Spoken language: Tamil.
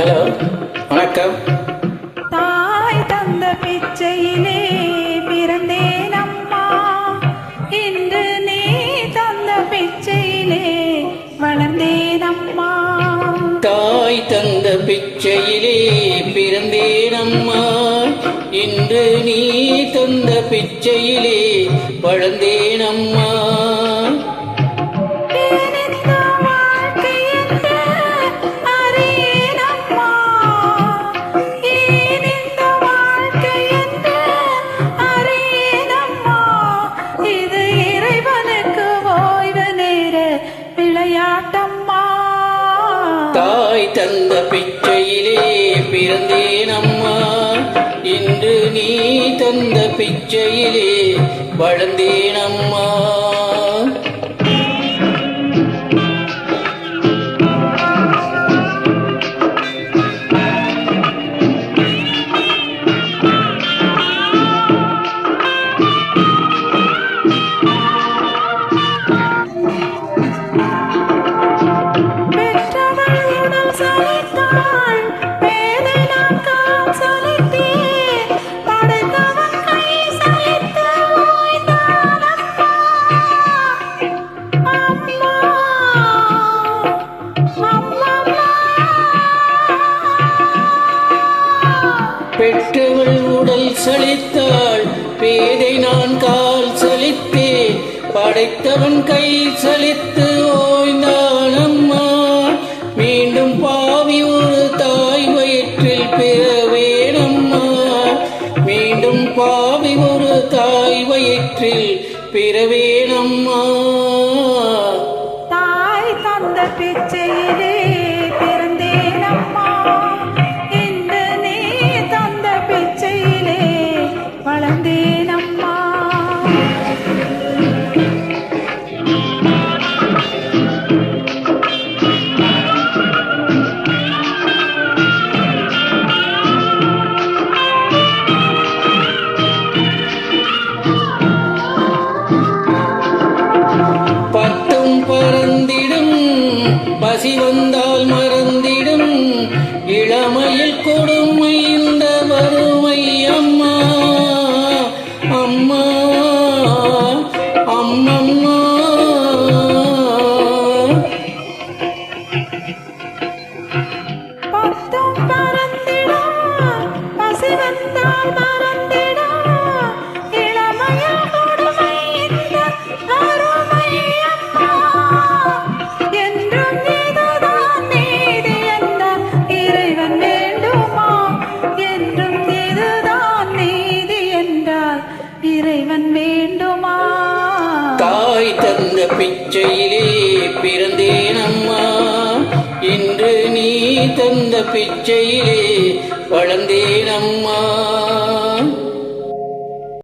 ஹலோ, வணக்கம். தாய் தந்த பிச்சையிலே பிறந்தேன் அம்மா, இன்று நீ தந்த பிச்சையிலே வளர்ந்தேன் அம்மா. தாய் தந்த பிச்சையிலே பிறந்தேன் அம்மா, இன்று நீ தந்த பிச்சையிலே வளர்ந்தேன் அம்மா. தாய் தந்த பிச்சையிலே பிறந்தேன் அம்மா, இன்று நீ தந்த பிச்சையிலே வளர்ந்தேன் அம்மா. பெற்றவள் உடல் சலித்தாள், பேதை நான் கால் சலித்தேன், படைத்தவன் கை சலித்து ஓய்ந்தான் அம்மா. மீண்டும் பாவி ஒரு தாய் வயிற்றில் பிறவேனம்மா, மீண்டும் பாவி ஒரு தாய் வயிற்றில் பிறவேனம்மா. தாய் தந்த பிச்சையிலே பிறந்தேன் அம்மா, இன்று நீ தந்த பிச்சையிலே வளர்ந்தேன் அம்மா. பத்தும் பறந்திடும், பசி வந்தால் மறந்திடும், இளமையில் கொடுமை இந்த வறுமை அம்மா. அம்மா அம்மம்மா, பத்தும் பறந்திடும், பசி வந்தால் மறந்திடும், இளமையில் கொடுமை இந்த வறுமை அம்மா. என்றும் இதுதான் நீதி என்றால் இறைவன் வேண்டுமா, என்றும் இதுதான் நீதி என்றால் இறைவன் வேண்டுமா. தாய் தந்த பிச்சையிலே பிறந்தேன் அம்மா, இன்று நீ தந்த பிச்சையிலே வளர்ந்தேன் அம்மா.